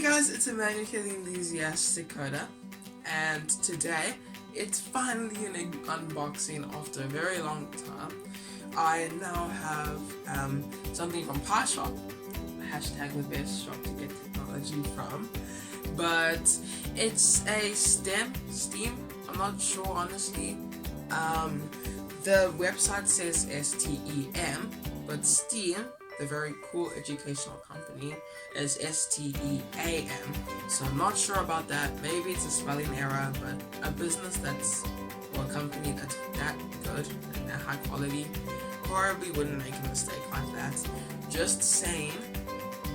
Hey guys, it's Emmanuel here, the enthusiastic coder, and today it's finally an unboxing after a very long time. I now have something from PieShop, hashtag the best shop to get technology from, but it's a Steam, I'm not sure honestly. The website says STEM, but Steam, the very cool educational company, is STEAM, so I'm not sure about that. Maybe it's a spelling error, but a business that's, or a company that's that good and that high quality probably wouldn't make a mistake like that. Just saying.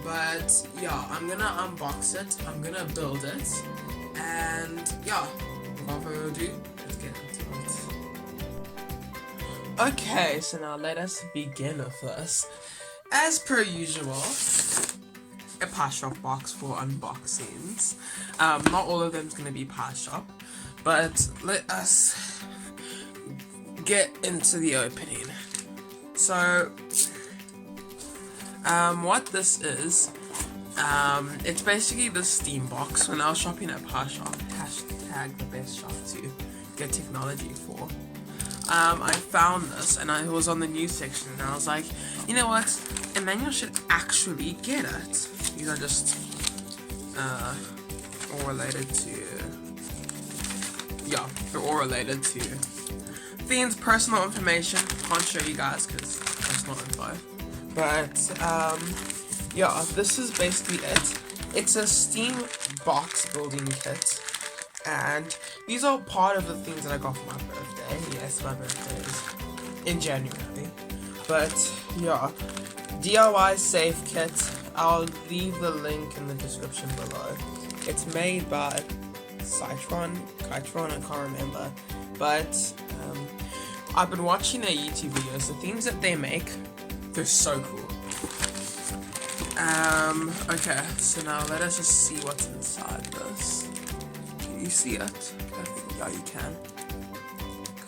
But yeah, I'm gonna unbox it, I'm gonna build it, and yeah, without further ado, let's get into it. Okay, so now let us begin with this. As per usual, a PieShop box for unboxings. Not all of them is going to be PieShop, but let us get into the opening. So, what this is, it's basically the Steam box. When I was shopping at PieShop, hashtag the best shop to get technology for, I found this and it was on the news section, and I was like, you know what, Emmanuel should actually get it. These are just all related to, yeah, they're all related to Fiend's personal information. Can't show you guys because personal info, but yeah, this is basically it. It's a Steam box building kit, and these are part of the things that I got for my birthday. Yes, my birthday is in January. But yeah, DIY safe kit. I'll leave the link in the description below. It's made by Kytron, I can't remember. But I've been watching their YouTube videos. The things that they make, they're so cool. Okay, so now let us just see what's inside this. Can you see it? I think, yeah, you can.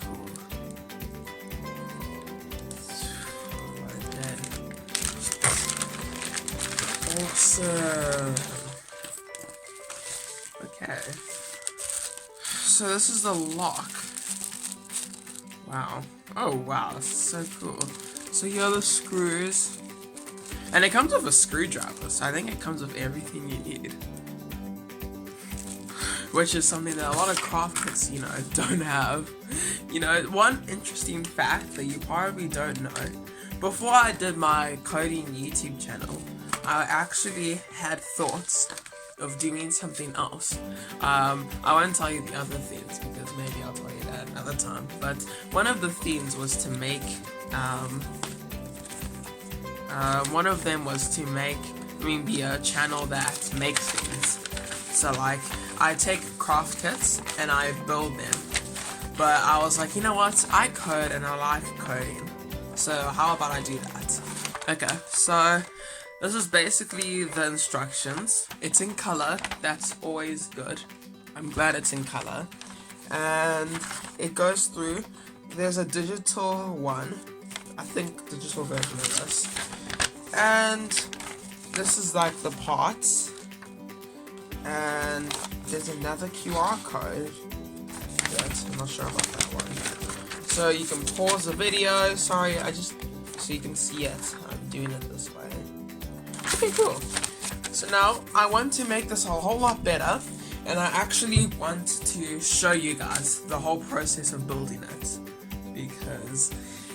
Cool. Right then. Awesome. Okay. So this is the lock. Wow. Oh wow, this is so cool. So here are the screws. And it comes with a screwdriver, so I think it comes with everything you need. Which is something that a lot of craft kits, you know, don't have. You know, one interesting fact that you probably don't know, before I did my coding YouTube channel, I actually had thoughts of doing something else. I won't tell you the other things because maybe I'll tell you that another time, but one of the themes was to make, one of them was to be a channel that makes things. So like, I take craft kits and I build them, but I was like, you know what, I code and I like coding, so how about I do that? Okay, so this is basically the instructions. It's in color, that's always good. I'm glad it's in color. And it goes through, there's a digital one, I think digital version of this. And this is like the parts. And there's another QR code. But I'm not sure about that one. So you can pause the video. Sorry, so you can see it. I'm doing it this way. Okay, cool. So now I want to make this a whole lot better, and I actually want to show you guys the whole process of building it, because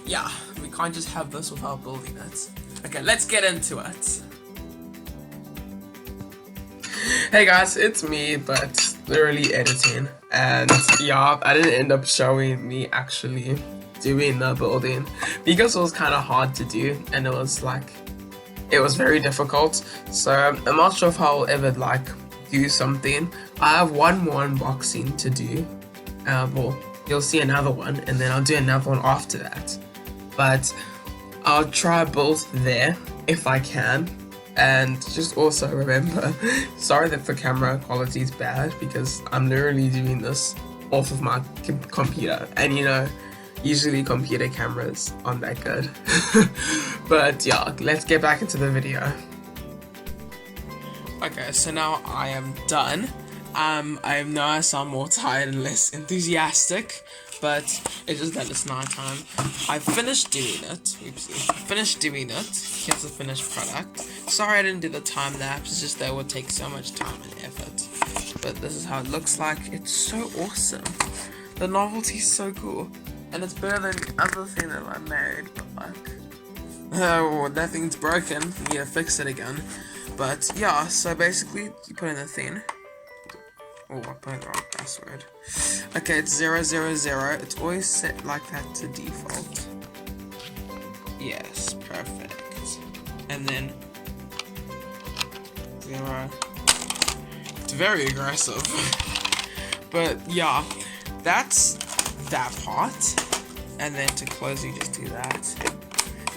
yeah, we can't just have this without building it. Okay, let's get into it. Hey guys, it's me, but literally editing, and yeah, I didn't end up showing me actually doing the building because it was kind of hard to do, and it was very difficult. So I'm not sure if I'll ever do something. I have one more unboxing to do. Well, you'll see another one, and then I'll do another one after that. But I'll try both there if I can. And just also remember, sorry that the camera quality is bad because I'm literally doing this off of my computer, and you know, usually computer cameras aren't that good. But yeah, let's get back into the video. Okay, so now I am done. I know I sound more tired and less enthusiastic, but it's just that it's night time. I finished doing it. Oopsie. I finished doing it. Here's the finished product. Sorry I didn't do the time lapse. It's just that it would take so much time and effort. But this is how it looks like. It's so awesome. The novelty's so cool. And it's better than other thing that I made, but like, oh, that thing's broken. You need to fix it again. But yeah, so basically, you put in the thing. Oh, I put in the wrong password. Okay, it's 000. It's always set like that to default. Yes, perfect. And then 0. It's very aggressive. But yeah, that's that part. And then to close, you just do that.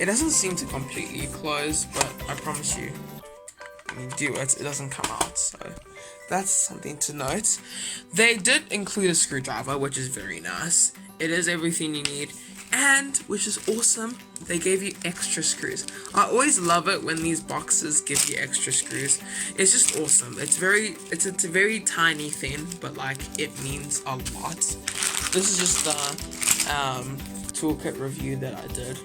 It doesn't seem to completely close, but I promise you, when you do it, it doesn't come out. So that's something to note. They did include a screwdriver, which is very nice. It is everything you need, and which is awesome, they gave you extra screws. I always love it when these boxes give you extra screws. It's just awesome. It's a very tiny thing, but like it means a lot. This is just the toolkit review that I did.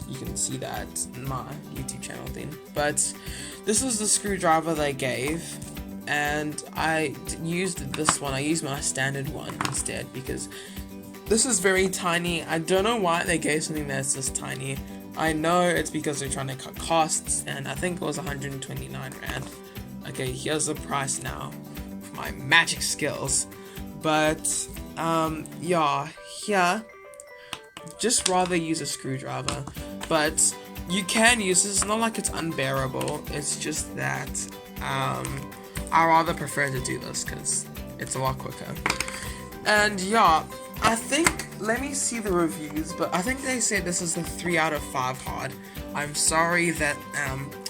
You can see that in my YouTube channel thing. But this was the screwdriver they gave, and I used this one. I used my standard one instead because this is very tiny. I don't know why they gave something that's this tiny. I know it's because they're trying to cut costs, and I think it was 129 Rand. Okay, here's the price now for my magic skills. But yeah, here, just rather use a screwdriver. But you can use this. It's not like it's unbearable. It's just that I rather prefer to do this because it's a lot quicker. And yeah, I think, let me see the reviews, but I think they said this is a 3 out of 5 hard. I'm sorry that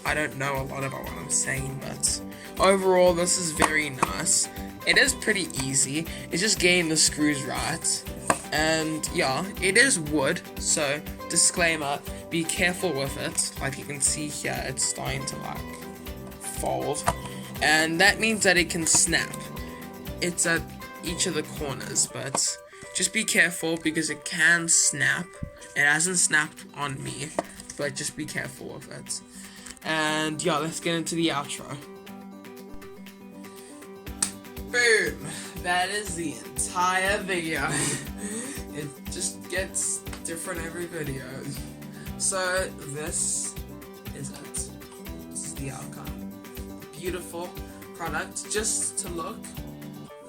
I don't know a lot about what I'm saying, but overall this is very nice. It is pretty easy. It's just getting the screws right. And yeah, it is wood, so disclaimer, be careful with it. Like you can see here, it's starting to like fold, and that means that it can snap. It's at each of the corners, but just be careful because it can snap. It hasn't snapped on me, but just be careful with it. And yeah, let's get into the outro. Boom! That is the entire video. It just gets different every video. So this is it. This is the outcome. Beautiful product. Just to look,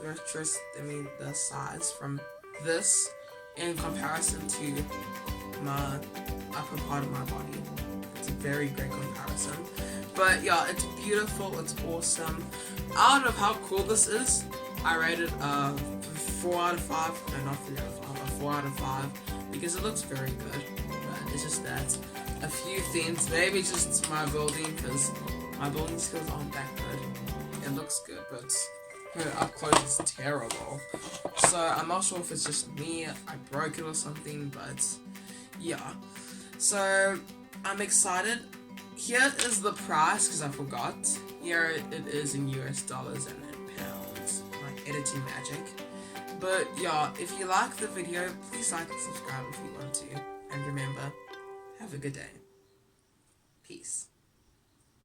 the size from this in comparison to my upper part of my body. It's a very great comparison. But yeah, it's beautiful, it's awesome. Out of how cool this is, I rated 4 out of 5. No, not 3 out of 5, 4 out of 5. Because it looks very good. But it's just that a few things, maybe just my building, because my building skills aren't that good. It looks good, but up close is terrible. So I'm not sure if it's just me, I broke it or something, but yeah. So I'm excited. Here is the price, because I forgot. Here it is in US dollars and in pounds. My editing magic. But yeah, if you like the video, please like and subscribe if you want to. And remember, have a good day. Peace.